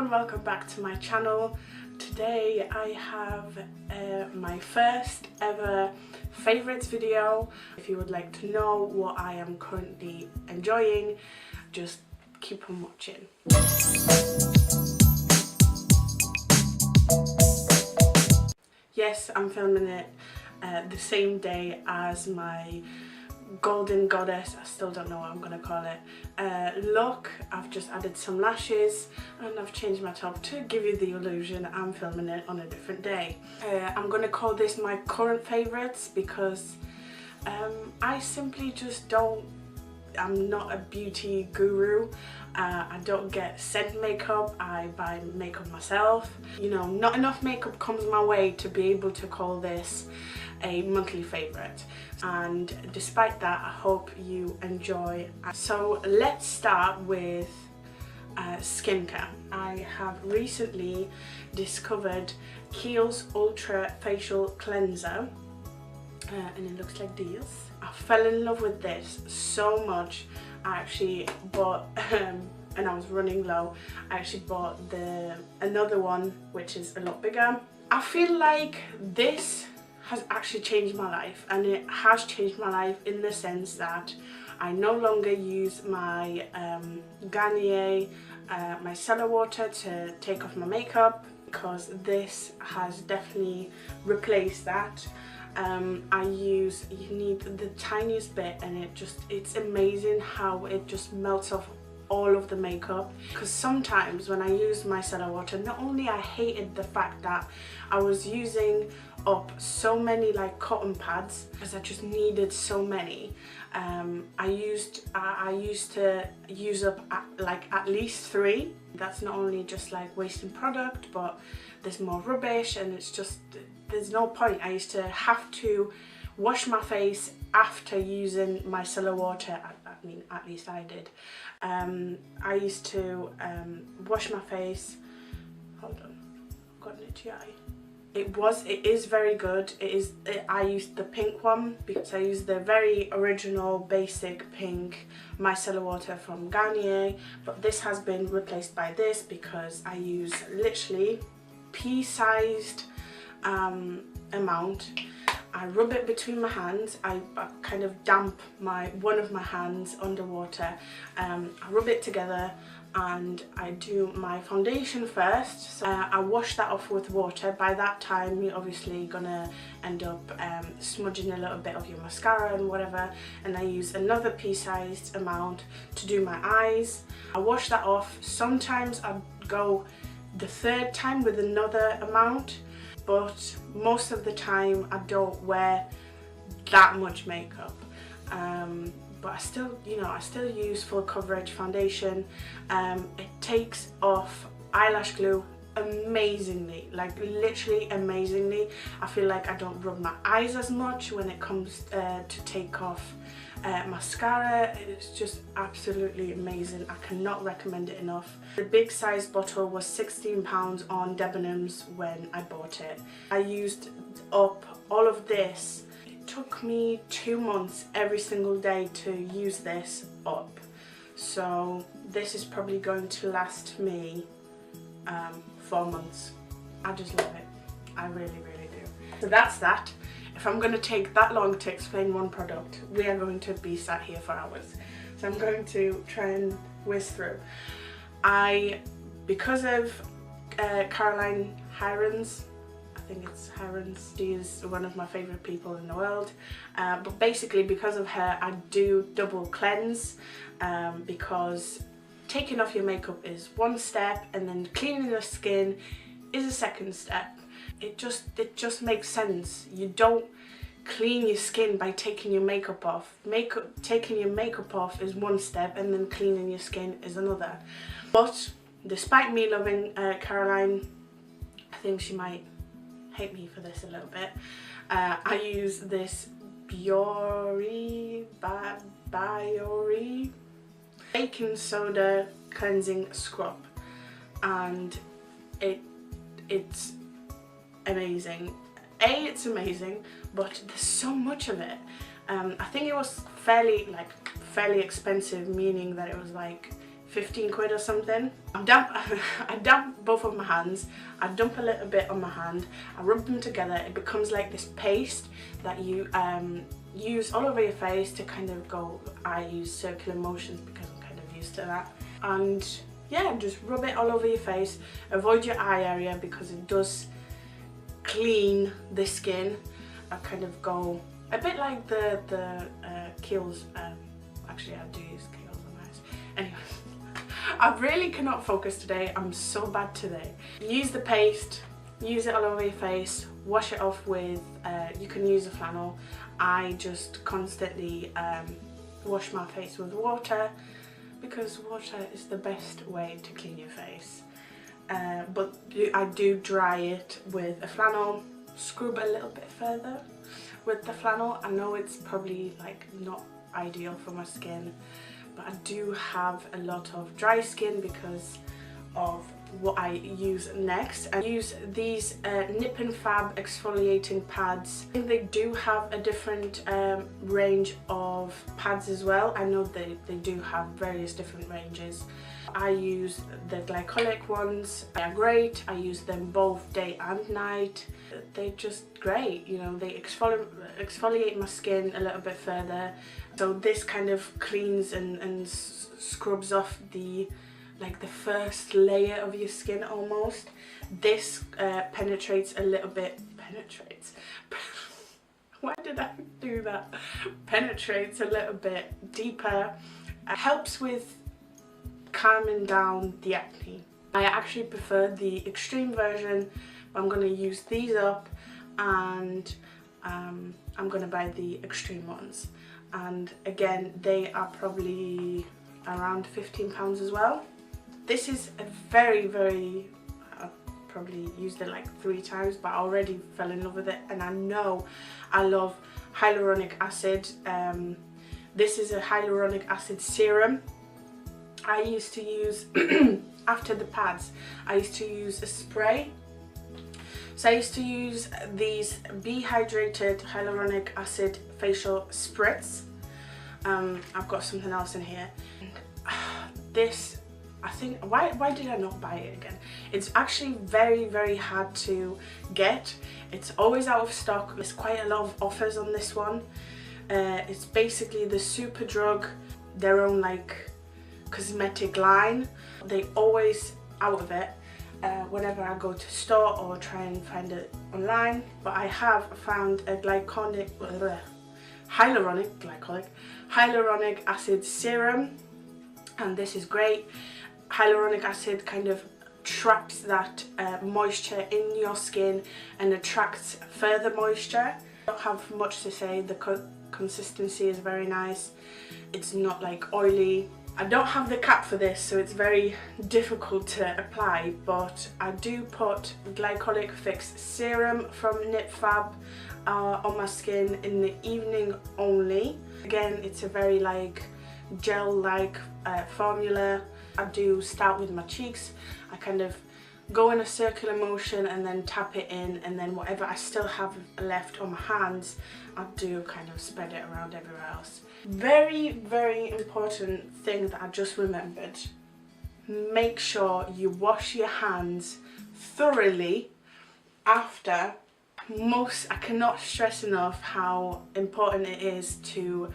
everyone, welcome back to my channel. Today I have my first ever favourites video. If you would like to know what I am currently enjoying, just keep on watching. Yes, I'm filming it the same day as my golden goddess, I still don't know what I'm gonna call it, look. I've just added some lashes and I've changed my top to give you the illusion I'm filming it on a different day. I'm gonna call this my current favourites because I simply just don't, I'm not a beauty guru. I don't get scent makeup, I buy makeup myself. You know, not enough makeup comes my way to be able to call this a monthly favourite, and despite that I hope you enjoy. So let's start with skincare. I have recently discovered Kiehl's Ultra Facial Cleanser and it looks like this. I fell in love with this so much. I actually bought and I was running low. I actually bought another one which is a lot bigger. I feel like this has actually changed my life, and it has changed my life in the sense that I no longer use my Garnier micellar water to take off my makeup, because this has definitely replaced that. You need the tiniest bit and it's amazing how it just melts off all of the makeup. Because sometimes when I use micellar water, not only I hated the fact that I was using up so many like cotton pads, because I just needed so many. I used to use up at least 3. That's not only just like wasting product, but there's more rubbish and it's just, there's no point. I used to have to wash my face after using micellar water. I mean, at least I did. I used to wash my face. Hold on, I've got an itchy eye. It is very good. I used the pink one because I used the very original basic pink micellar water from Garnier, but this has been replaced by this because I use literally pea-sized amount. I rub it between my hands. I kind of damp one of my hands underwater. I rub it together and I do my foundation first. So I wash that off with water. By that time you're obviously gonna end up smudging a little bit of your mascara and whatever, and I use another pea-sized amount to do my eyes. I wash that off. Sometimes I go the 3rd time with another amount, but most of the time I don't wear that much makeup. But I still, you know, I still use full coverage foundation. It takes off eyelash glue amazingly, like literally amazingly. I feel like I don't rub my eyes as much when it comes to take off mascara. It's just absolutely amazing. I cannot recommend it enough. The big size bottle was £16 on Debenhams when I bought it. I used up all of this. It took me 2 months every single day to use this up, so this is probably going to last me 4 months. I just love it. I really do. So that's that. If I'm going to take that long to explain one product, we are going to be sat here for hours. So I'm going to try and whiz through. Because of Caroline Hirons, I think it's Hirons, she is one of my favourite people in the world, but basically because of her I do double cleanse, because taking off your makeup is one step and then cleaning your skin is a second step. It just makes sense. You don't clean your skin by taking your makeup off. Taking your makeup off is one step and then cleaning your skin is another. But despite me loving Caroline, I think she might hate me for this a little bit. I use this Biore baking soda cleansing scrub, and it's amazing. It's amazing, but there's so much of it. I think it was fairly expensive, meaning that it was like 15 quid or something. I damp both of my hands, I dump a little bit on my hand, I rub them together, it becomes like this paste that you use all over your face to kind of go, I use circular motions because I'm kind of used to that. And yeah, just rub it all over your face, avoid your eye area because it does clean the skin. I kind of go a bit like the Kiehl's, actually I do use Kiehl's on my eyes. Anyway, I really cannot focus today, I'm so bad today. Use the paste, use it all over your face, wash it off with, you can use a flannel. I just constantly wash my face with water because water is the best way to clean your face. But I do dry it with a flannel, scrub a little bit further with the flannel. I know it's probably like not ideal for my skin, but I do have a lot of dry skin because of what I use next. I use these Nip+Fab exfoliating pads. I think they do have a different range of pads as well. I know they do have various different ranges. I use the glycolic ones, they are great. I use them both day and night. They're just great, you know, they exfoliate my skin a little bit further. So this kind of cleans and scrubs off the first layer of your skin almost. This penetrates a little bit, why did I do that? Penetrates a little bit deeper. It helps with calming down the acne. I actually prefer the extreme version. I'm going to use these up and I'm going to buy the extreme ones. And again, they are probably around £15 as well. This is a very, I've probably used it like 3 times, but I already fell in love with it, and I know I love hyaluronic acid. This is a hyaluronic acid serum. I used to use, after the pads, I used to use a spray. So I used to use these Be Hydrated Hyaluronic Acid Facial Spritz. I've got something else in here. This, I think, why did I not buy it again? It's actually very hard to get. It's always out of stock. There's quite a lot of offers on this one. It's basically the Superdrug, their own like cosmetic line. They always out of it whenever I go to store or try and find it online. But I have found a hyaluronic acid serum, and this is great. Hyaluronic acid kind of traps that moisture in your skin and attracts further moisture. I don't have much to say. The consistency is very nice. It's not like oily. I don't have the cap for this, so it's very difficult to apply, but I do put Glycolic Fix Serum from Nip+Fab on my skin in the evening only. Again, it's a very like gel-like formula. I do start with my cheeks. I kind of go in a circular motion and then tap it in, and then whatever I still have left on my hands, I do kind of spread it around everywhere else. Very important thing that I just remembered. Make sure you wash your hands thoroughly after. I cannot stress enough how important it is to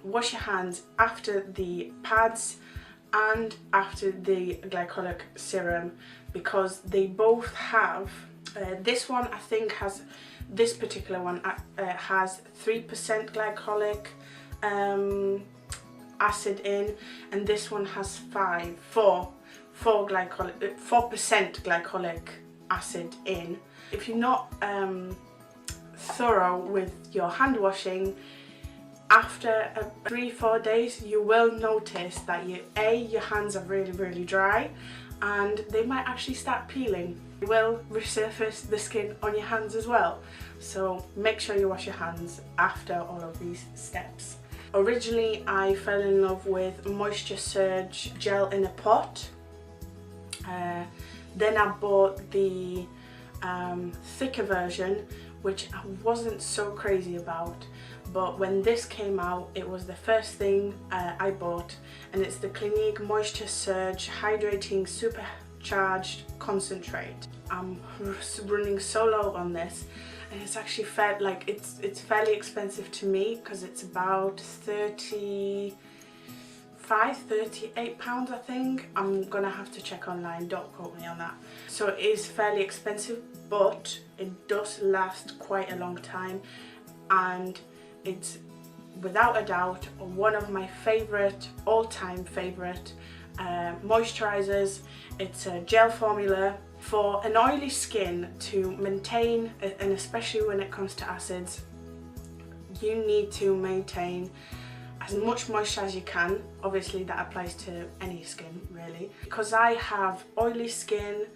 wash your hands after the pads and after the glycolic serum, because they both have, this one I think has, this particular one has 3% glycolic acid in, and this one has 4% glycolic acid in. If you're not thorough with your hand washing, after 3-4 days you will notice that your hands are really dry, and they might actually start peeling. It will resurface the skin on your hands as well, so make sure you wash your hands after all of these steps. Originally I fell in love with Moisture Surge gel in a pot, then I bought the thicker version, which I wasn't so crazy about, but when this came out, it was the first thing I bought, and it's the Clinique Moisture Surge Hydrating Supercharged Concentrate. I'm running so low on this, and it's actually it's fairly expensive to me because it's about £38 I think. I'm gonna have to check online, don't quote me on that. So it is fairly expensive, but it does last quite a long time, and it's without a doubt one of my favorite, all-time favorite moisturizers. It's a gel formula for an oily skin to maintain, and especially when it comes to acids, you need to maintain as much moisture as you can. Obviously that applies to any skin really. Because I have oily skin,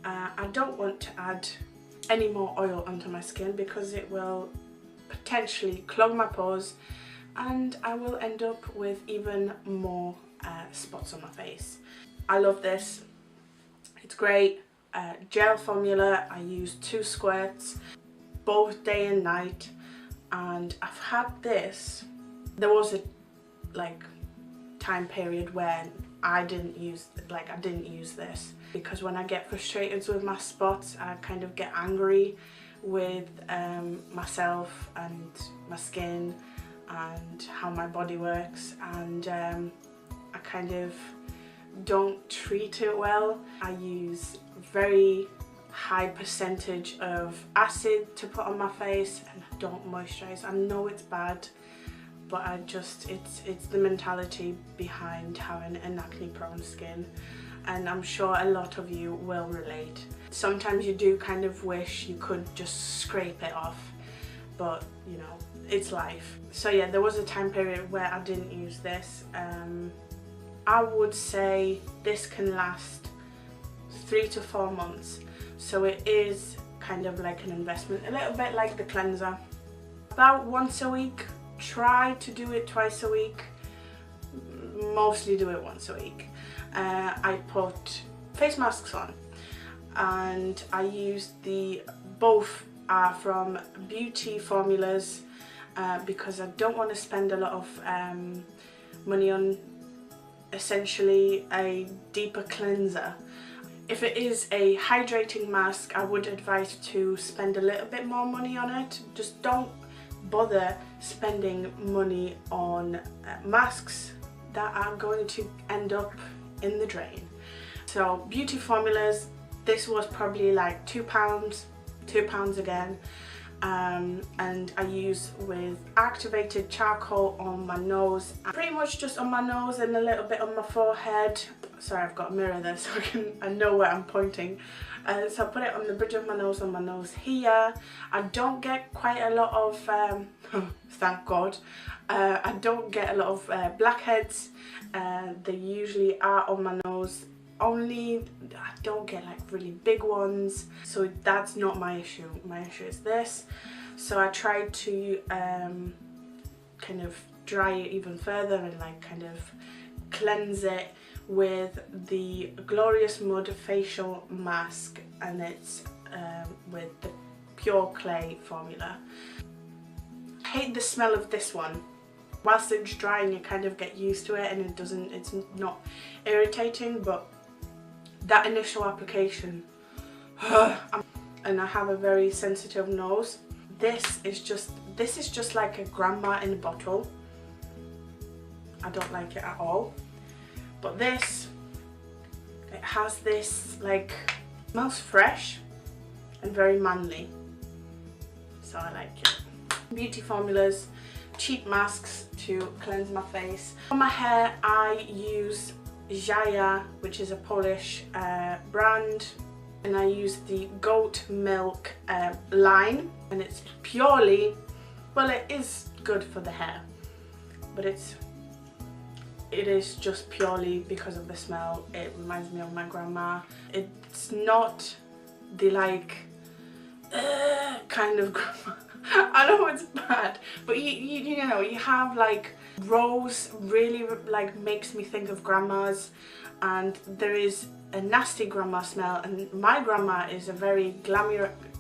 I don't want to add any more oil onto my skin because it will potentially clog my pores, and I will end up with even more spots on my face. I love this, it's great. Gel formula, I use 2 squirts both day and night, and I've had this. There was a time period when I didn't use this, because when I get frustrated with my spots, I kind of get angry with myself and my skin and how my body works, and I kind of don't treat it well. I use very high percentage of acid to put on my face, and I don't moisturize. I know it's bad, but it's the mentality behind having an acne prone skin, and I'm sure a lot of you will relate. Sometimes you do kind of wish you could just scrape it off, but you know, it's life. So yeah, there was a time period where I didn't use this. I would say this can last 3 to 4 months, so it is kind of like an investment, a little bit like the cleanser. About once a week. Try to do it twice a week, mostly do it once a week. I put face masks on, and I use both are from beauty formulas, because I don't want to spend a lot of money on essentially a deeper cleanser. If it is a hydrating mask, I would advise to spend a little bit more money on it. Just don't bother spending money on masks that are going to end up in the drain. So beauty formulas, this was probably like £2 again, and I use with activated charcoal on my nose, pretty much just on my nose and a little bit on my forehead. Sorry, I've got a mirror there so I know where I'm pointing. So I put it on the bridge of my nose here. I don't get quite a lot of, thank God, I don't get a lot of blackheads. They usually are on my nose, only I don't get like really big ones, so that's not my issue. My issue is this. So I tried to kind of dry it even further and like kind of cleanse it with the Glorious Mud facial mask, and it's with the Pure Clay formula. I hate the smell of this one. Whilst it's drying, you kind of get used to it, and it's not irritating, but that initial application, and I have a very sensitive nose. This is just like a grandma in a bottle. I don't like it at all. But this, it has this like, smells fresh and very manly, so I like it. Beauty formulas, cheap masks to cleanse my face. For my hair, I use Ziaja, which is a Polish brand, and I use the Goat Milk Line, and it's purely, well, it is good for the hair, but it is just purely because of the smell. It reminds me of my grandma. It's not the like kind of grandma. I know it's bad, but you know, you have like rose really like makes me think of grandmas, and there is a nasty grandma smell, and my grandma is a very glamorous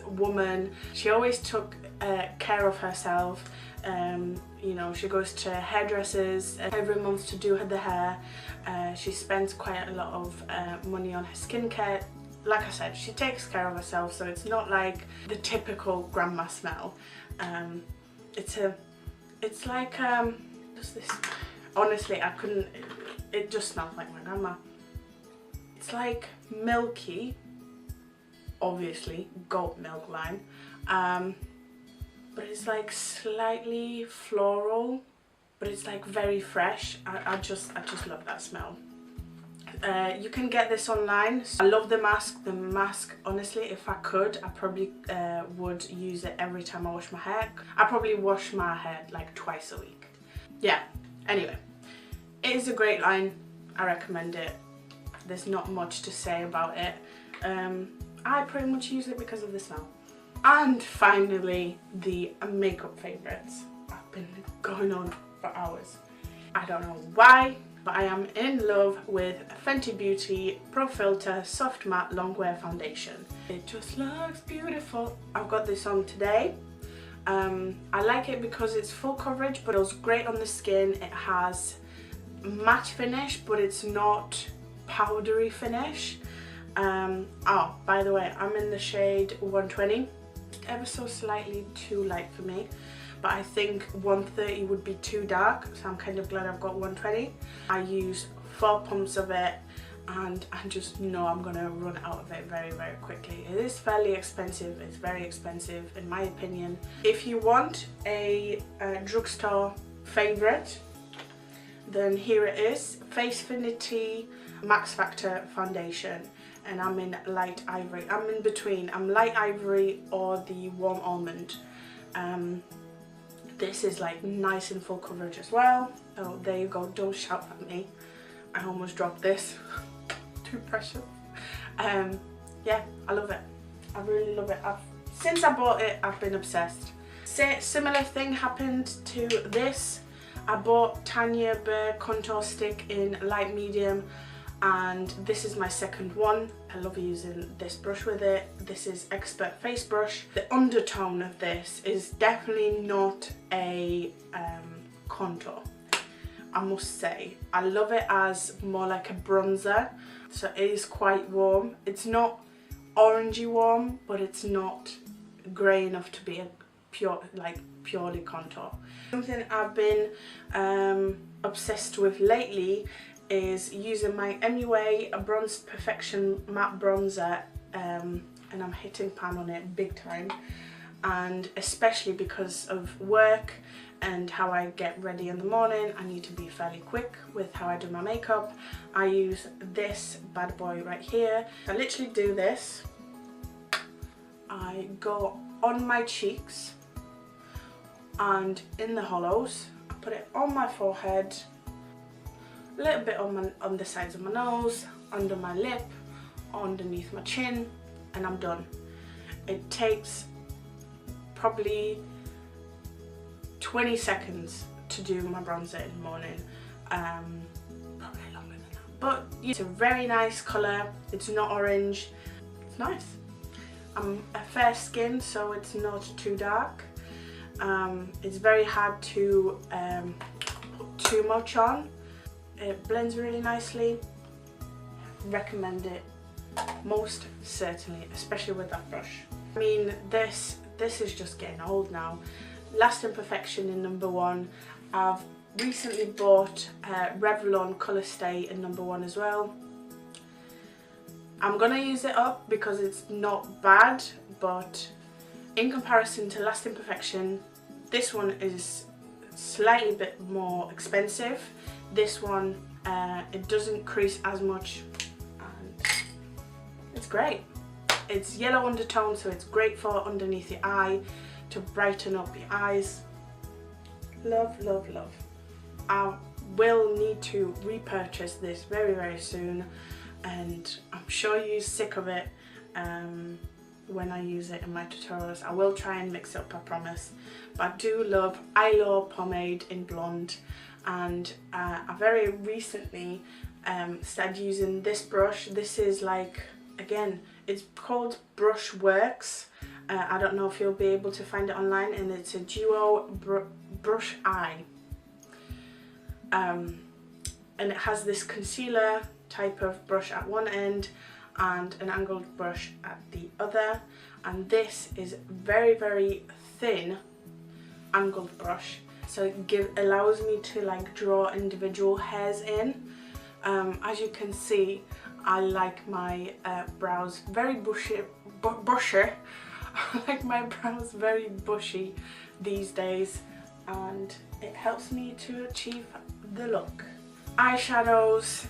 woman. She always took care of herself. You know, she goes to hairdressers every month to do the hair. She spends quite a lot of money on her skincare. Like I said, she takes care of herself, so it's not like the typical grandma smell. It's like, what's this? Honestly, I couldn't, it just smells like my grandma. It's like milky, obviously, goat milk line, but it's like slightly floral, but it's like very fresh. I just love that smell. You can get this online. I love the mask. The mask, honestly, if I could, I probably would use it every time I wash my hair. I probably wash my hair like twice a week. Yeah, anyway, it is a great line. I recommend it. There's not much to say about it. I pretty much use it because of the smell. And finally, the makeup favourites. I've been going on for hours. I don't know why, but I am in love with Fenty Beauty Pro Filter Soft Matte Longwear Foundation. It just looks beautiful. I've got this on today. I like it because it's full coverage, but it feels great on the skin. It has matte finish, but it's not powdery finish. Oh, by the way, I'm in the shade 120. Ever so slightly too light for me, but I think 130 would be too dark, so I'm kind of glad I've got 120. I use 4 pumps of it, and I just know I'm gonna run out of it very, very quickly. It is fairly expensive. It's very expensive in my opinion. If you want a drugstore favorite, then here it is. ft.FENTY Max Factor Foundation, and I'm in light ivory. I'm in between. I'm light ivory or the warm almond. This is like nice and full coverage as well. So there you go. Don't shout at me. I almost dropped this. Too precious. Yeah, I love it. I really love it. Since I bought it, I've been obsessed. Similar thing happened to this. I bought Tanya Burr Contour Stick in light medium, and this is my second one. I love using this brush with it. This is Expert Face Brush. The undertone of this is definitely not a contour, I must say. I love it as more like a bronzer, so it is quite warm. It's not orangey warm, but it's not grey enough to be a purely contour. Something I've been obsessed with lately is using my MUA Bronze Perfection Matte Bronzer, and I'm hitting pan on it big time, and especially because of work and how I get ready in the morning, I need to be fairly quick with how I do my makeup. I use this bad boy right here. I literally do this. I go on my cheeks and in the hollows. I put it on my forehead, a little bit on the sides of my nose, under my lip, underneath my chin, and I'm done. It takes probably 20 seconds to do my bronzer in the morning, probably longer than that. But it's a very nice colour. It's not orange. It's nice. I'm a fair skin, so it's not too dark. It's very hard to put too much on. It blends really nicely. Recommend it most certainly, especially with that brush. I mean, this is just getting old now. Lasting Perfection in #1. I've recently bought Revlon Colour Stay in #1 as well. I'm gonna use it up because it's not bad, but in comparison to Lasting Perfection, this one is slightly bit more expensive. This one, it doesn't crease as much, and it's great. It's yellow undertone, so it's great for underneath the eye to brighten up your eyes. Love, love, love. I will need to repurchase this very, very soon, and I'm sure you're sick of it when I use it in my tutorials. I will try and mix it up, I promise. But I do love Eyelaw Pomade in Blonde, and I very recently started using this brush. This is like, again, it's called Brushworks, I don't know if you'll be able to find it online, and it's a duo brush eye. And it has this concealer type of brush at one end and an angled brush at the other, and this is very, very thin angled brush, so it allows me to like draw individual hairs in. As you can see, I like my brows very bushy. I like my brows very bushy these days, and it helps me to achieve the look. Eyeshadows,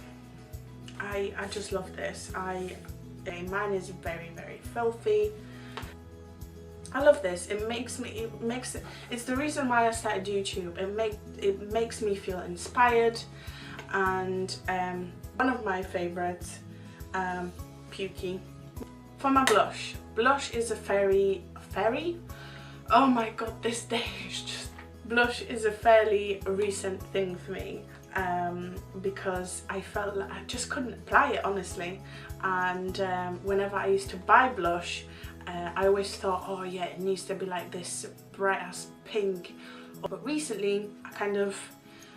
I just love this. Mine is very, very filthy. I love this. It's the reason why I started YouTube. It makes me feel inspired, and one of my favorites, Pukey. For my blush is a fairy. Oh my god, this day is just, blush is a fairly recent thing for me, because I felt like I just couldn't apply it, honestly. And whenever I used to buy blush, I always thought, oh yeah, it needs to be like this bright ass pink. But recently I kind of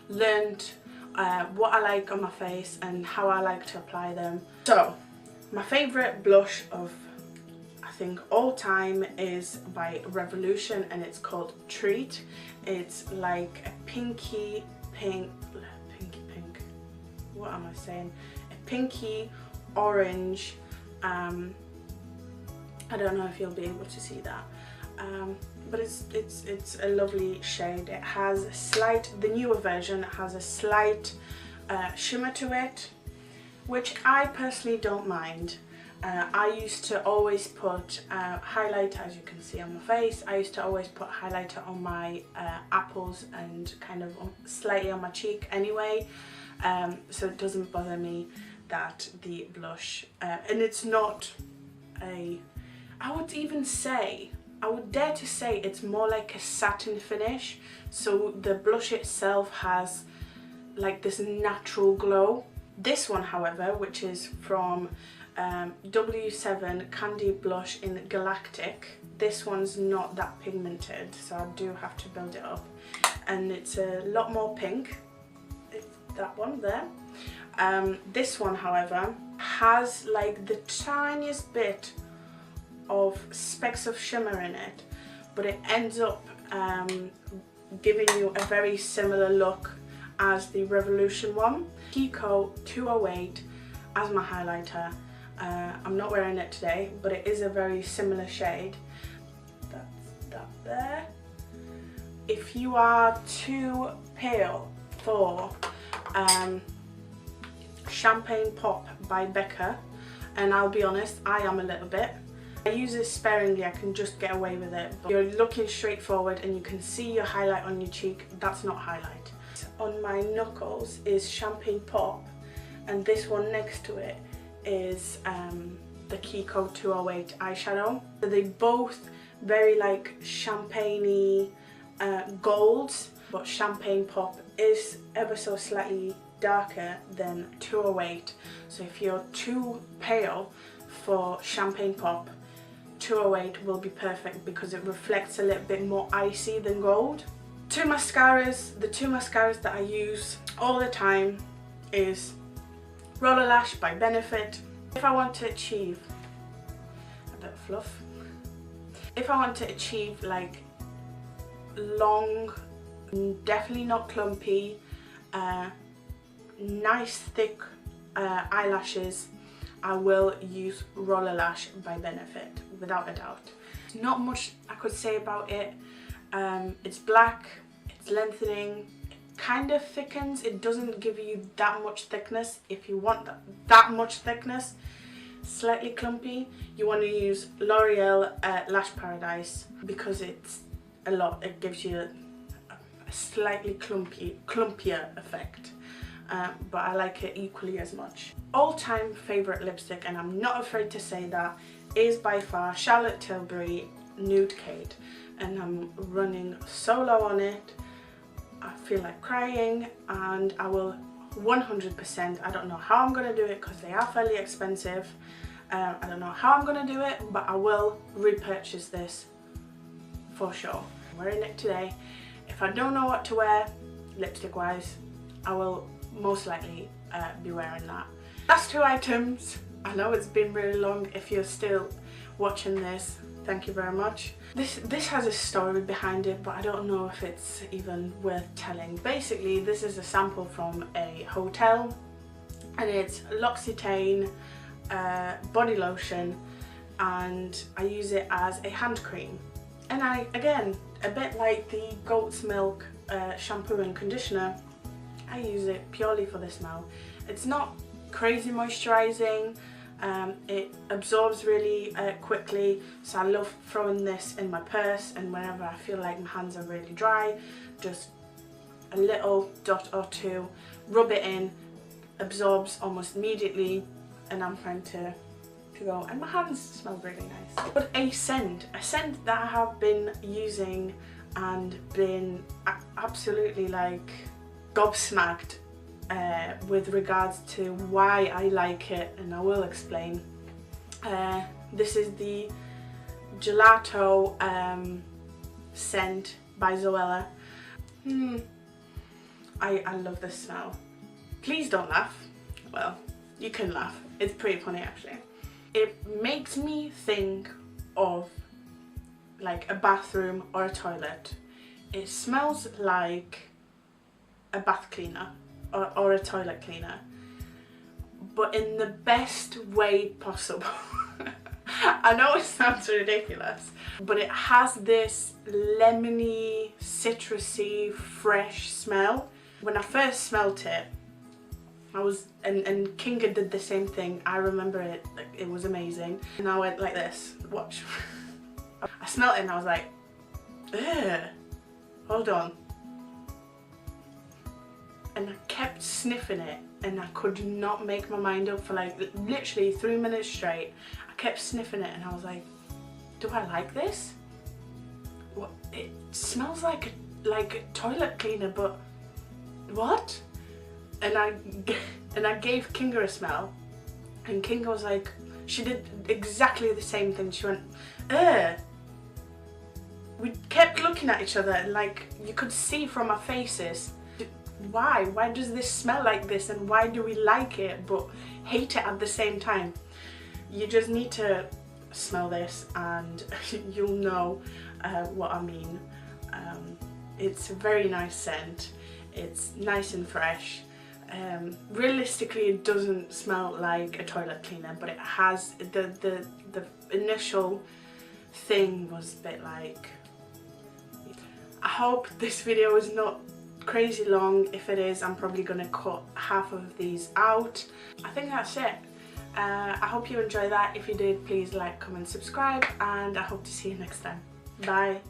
learned what I like on my face and how I like to apply them. So my favourite blush of, I think, all time is by Revolution, and it's called Treat. It's like a pinky pink, what am I saying? A pinky orange, I don't know if you'll be able to see that, but it's a lovely shade. It has a slight, the newer version has a slight shimmer to it, which I personally don't mind. I used to always put highlighter, as you can see on my face. I used to always put highlighter on my apples and kind of slightly on my cheek anyway, so it doesn't bother me that the blush, and it's not a, I would dare to say it's more like a satin finish. So the blush itself has like this natural glow. This one, however, which is from W7 Candy Blush in Galactic, this one's not that pigmented, so I do have to build it up, and it's a lot more pink. It's that one there. This one, however, has like the tiniest bit of specks of shimmer in it, but it ends up giving you a very similar look as the Revolution one. Kiehl 208 as my highlighter. I'm not wearing it today, but it is a very similar shade. That's that there. If you are too pale for Champagne Pop by Becca, and I'll be honest, I am a little bit. I use it sparingly, I can just get away with it. But you're looking straight forward and you can see your highlight on your cheek, that's not highlight. On my knuckles is Champagne Pop, and this one next to it is the Kiehl 208 eyeshadow. So they both very like champagne-y golds, but Champagne Pop is ever so slightly darker than 208. So if you're too pale for Champagne Pop, 208 will be perfect because it reflects a little bit more icy than gold. The two mascaras that I use all the time is Roller Lash by Benefit. If I want to achieve a bit of fluff, if I want to achieve like long, definitely not clumpy, nice thick eyelashes, I will use Roller Lash by Benefit, without a doubt. Not much I could say about it. It's black, it's lengthening, it kind of thickens, it doesn't give you that much thickness. If you want that much thickness, slightly clumpy, you want to use L'Oreal Lash Paradise, because it's a lot, it gives you a slightly clumpier effect. But I like it equally as much. All-time favourite lipstick, and I'm not afraid to say that, is by far Charlotte Tilbury Nude Kate, and I'm running so low on it, I feel like crying, and I will 100%, I don't know how I'm going to do it because they are fairly expensive, I don't know how I'm gonna do it, but I will repurchase this for sure. I'm wearing it today. If I don't know what to wear, lipstick wise, I will most likely be wearing that. Last 2 items. I know it's been really long. If you're still watching this, thank you very much. This has a story behind it, but I don't know if it's even worth telling. Basically, this is a sample from a hotel, and it's L'Occitane body lotion, and I use it as a hand cream. And again, a bit like the goat's milk shampoo and conditioner, I use it purely for the smell. It's not crazy moisturising. It absorbs really quickly, so I love throwing this in my purse, and whenever I feel like my hands are really dry, just a little dot or two, rub it in, absorbs almost immediately, and I'm trying to go, and my hands smell really nice. But a scent that I have been using and been absolutely like gobsmacked with regards to why I like it, and I will explain. This is the Gelato scent by Zoella. I love this smell. Please don't laugh. Well, you can laugh. It's pretty funny actually. It makes me think of like a bathroom or a toilet. It smells like a bath cleaner or a toilet cleaner, but in the best way possible. I know it sounds ridiculous, but it has this lemony, citrusy, fresh smell. When I first smelt it, and Kinga did the same thing. I remember it, like, it was amazing. And I went like this, watch. I smelled it and I was like, ugh, hold on. And I kept sniffing it, and I could not make my mind up for like literally 3 minutes straight. I kept sniffing it and I was like, do I like this? What? It smells like a toilet cleaner, but what? And I gave Kinga a smell, and Kinga was like, she did exactly the same thing. She went, ugh. We kept looking at each other, and like you could see from our faces, why does this smell like this, and why do we like it but hate it at the same time? You just need to smell this and you'll know what I mean. It's a very nice scent. It's nice and fresh. Realistically, it doesn't smell like a toilet cleaner, but it has the initial thing was a bit like. I hope this video is not crazy long. If it is, I'm probably gonna cut half of these out. I think that's it. I hope you enjoyed that. If you did, please like, comment, subscribe, and I hope to see you next time. Bye.